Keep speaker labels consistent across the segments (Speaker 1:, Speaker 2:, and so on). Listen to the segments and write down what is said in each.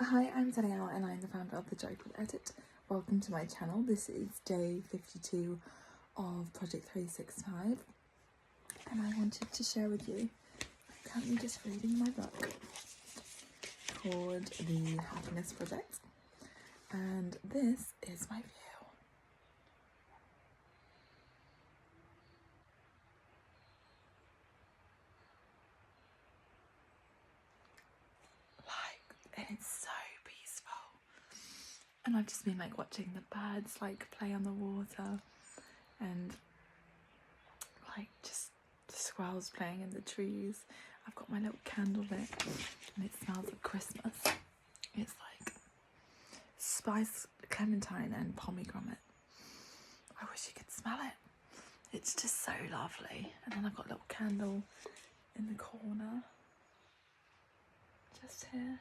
Speaker 1: Hi, I'm Danielle and I'm the founder of the Joyful Edit. Welcome to my channel. This is day 52 of Project 365 and I wanted to share with you, I'm currently just reading my book called The Happiness Project, and this is my view. And it's so peaceful. And I've just been watching the birds play on the water and just the squirrels playing in the trees. I've got my little candle lit and it smells of Christmas. It's spice, clementine and pomegranate. I wish you could smell it. It's just so lovely. And then I've got a little candle in the corner, just here.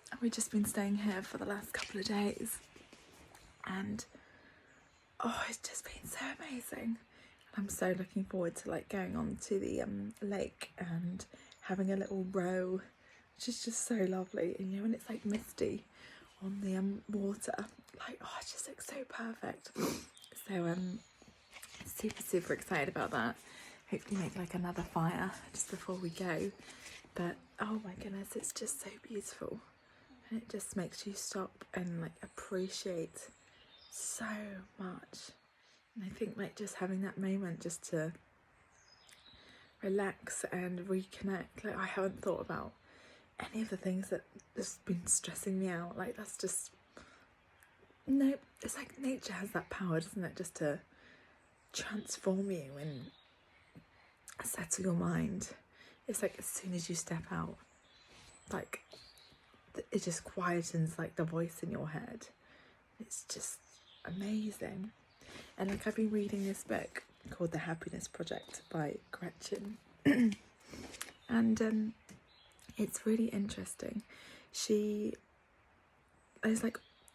Speaker 1: And we've just been staying here for the last couple of days. And oh, it's just been so amazing. I'm so looking forward to going on to the lake and having a little row, which is just so lovely. And when it's misty on the water, it just looks so perfect. So super excited about that. Hopefully make another fire just before we go. But oh my goodness, it's just so beautiful, and it just makes you stop and appreciate so much. And I think just having that moment just to relax and reconnect. I haven't thought about any of the things that has been stressing me out. That's just, no, it's nature has that power, doesn't it, just to transform you and settle your mind. It's as soon as you step out, it just quietens the voice in your head. It's just amazing. And I've been reading this book called The Happiness Project by Gretchen. And it's really interesting. There's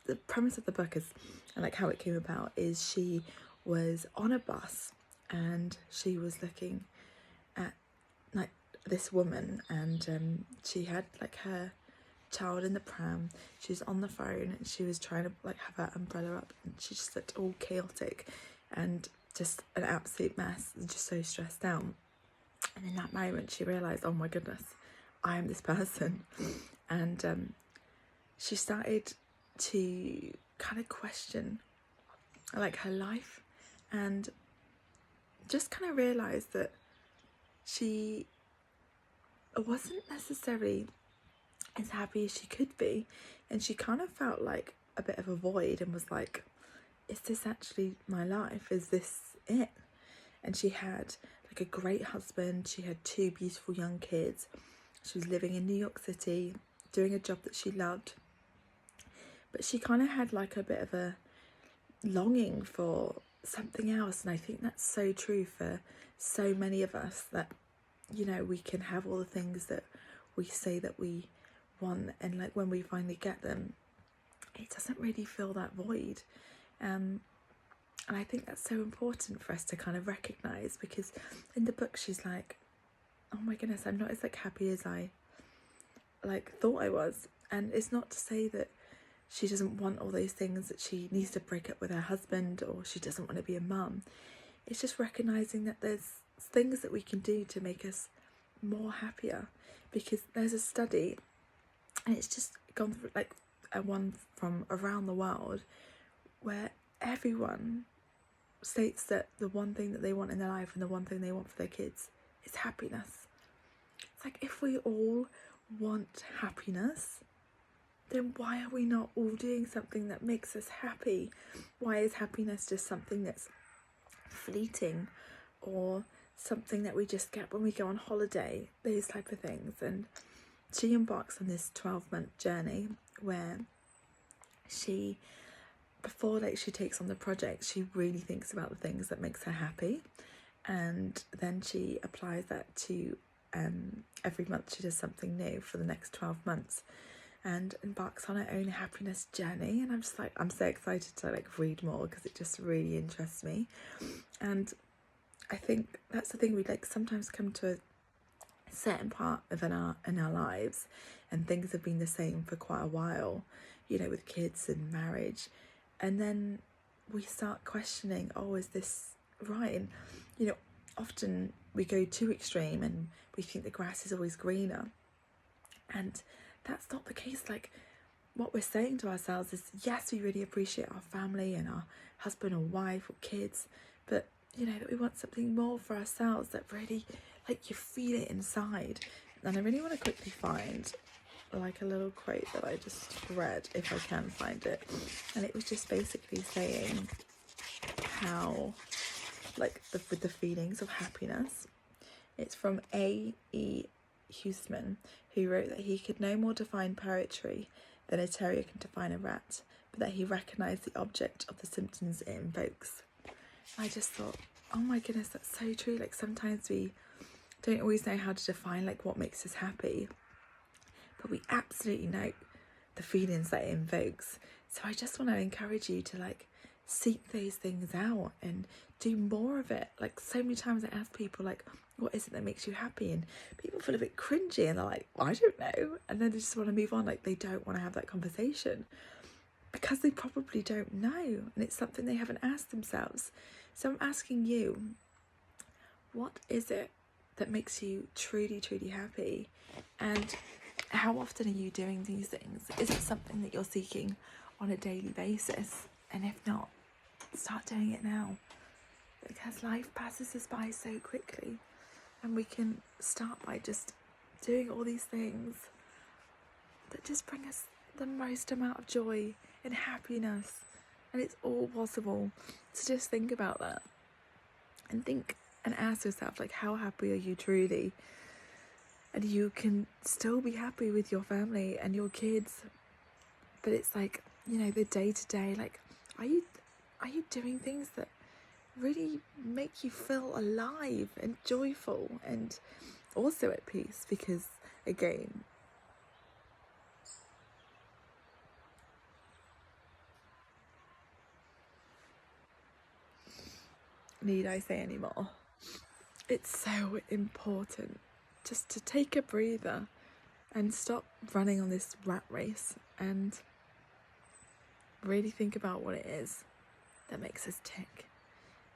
Speaker 1: the premise of the book is, and how it came about, is she was on a bus and she was looking at this woman, and she had her child in the pram. She was on the phone and she was trying to have her umbrella up, and she just looked all chaotic and just an absolute mess, just so stressed out. And in that moment she realized, oh my goodness, I am this person. And she started to question her life, and just realized that she wasn't necessarily as happy as she could be, and she felt a bit of a void, and was is this actually my life? Is this it? And she had a great husband, she had 2 beautiful young kids, she was living in New York City doing a job that she loved, but she had a bit of a longing for something else. And I think that's so true for so many of us, that we can have all the things that we say that we want, and when we finally get them, it doesn't really fill that void. And I think that's so important for us to recognize, because in the book she's oh my goodness, I'm not as happy as I thought I was. And it's not to say that she doesn't want all those things, that she needs to break up with her husband, or she doesn't want to be a mum. It's just recognizing that there's things that we can do to make us more happier. Because there's a study, and it's just gone through a one from around the world, where everyone states that the one thing that they want in their life and the one thing they want for their kids is happiness. It's if we all want happiness, then why are we not all doing something that makes us happy? Why is happiness just something that's fleeting, or something that we just get when we go on holiday, those type of things? And she embarks on this 12-month journey where she, before she takes on the project, she really thinks about the things that makes her happy, and then she applies that to every month she does something new for the next 12 months, and embarks on her own happiness journey. And I'm just I'm so excited to read more, because it just really interests me. And I think that's the thing, we sometimes come to a certain part of in our lives, and things have been the same for quite a while, you know, with kids and marriage, and then we start questioning, oh, is this right? And you know, often we go too extreme and we think the grass is always greener, and that's not the case. Like, what we're saying to ourselves is, yes, we really appreciate our family and our husband or wife or kids, but you know, that we want something more for ourselves, that really, like, you feel it inside. And I really want to quickly find like a little quote that I just read, if I can find it, and it was just basically saying how, like, with the feelings of happiness. It's from A.E. Huseman, who wrote that he could no more define poetry than a terrier can define a rat, but that he recognised the object of the symptoms it invokes. I just thought, oh my goodness, that's so true. Like, sometimes we don't always know how to define like what makes us happy, but we absolutely know the feelings that it invokes. So I just want to encourage you to like seek those things out and do more of it. Like, so many times I ask people, like, what is it that makes you happy? And people feel a bit cringy and they're like, I don't know. And then they just want to move on. Like, they don't want to have that conversation because they probably don't know. And it's something they haven't asked themselves. So I'm asking you, what is it that makes you truly, truly happy? And how often are you doing these things? Is it something that you're seeking on a daily basis? And if not, start doing it now, because life passes us by so quickly, and we can start by just doing all these things that just bring us the most amount of joy and happiness. And it's all possible. So just think about that and think and ask yourself, like, how happy are you truly? And you can still be happy with your family and your kids, but it's like, you know, the day to day, like, are you doing things that really make you feel alive and joyful and also at peace? Because again, need I say any more? It's so important just to take a breather and stop running on this rat race and really think about what it is that makes us tick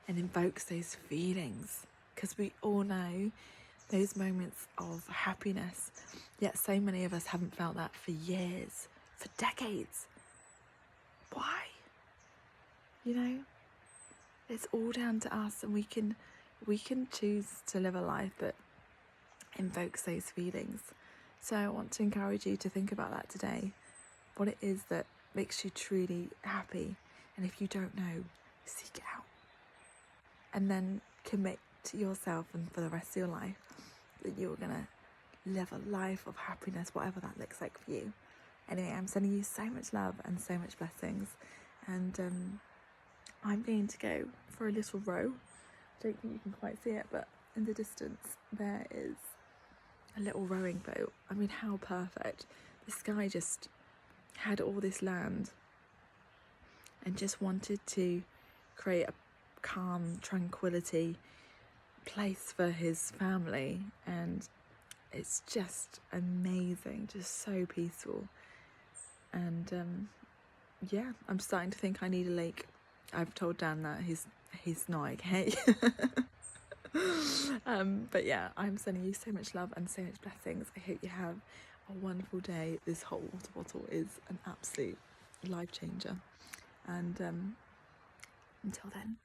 Speaker 1: and invokes those feelings, because we all know those moments of happiness, yet so many of us haven't felt that for years, for decades. Why? You know, it's all down to us, and we can choose to live a life that invokes those feelings. So I want to encourage you to think about that today, what it is that makes you truly happy. And if you don't know, seek it out, and then commit to yourself and for the rest of your life that you're gonna live a life of happiness, whatever that looks like for you. Anyway, I'm sending you so much love and so much blessings, and I'm going to go for a little row. I don't think you can quite see it, but in the distance there is a little rowing boat. I mean, how perfect. This guy just had all this land and just wanted to create a calm, tranquility place for his family, and it's just amazing, just so peaceful. And yeah, I'm starting to think I need a lake. I've told Dan that he's not okay. But yeah, I'm sending you so much love and so much blessings. I hope you have a wonderful day. This hot water bottle is an absolute life changer, and until then,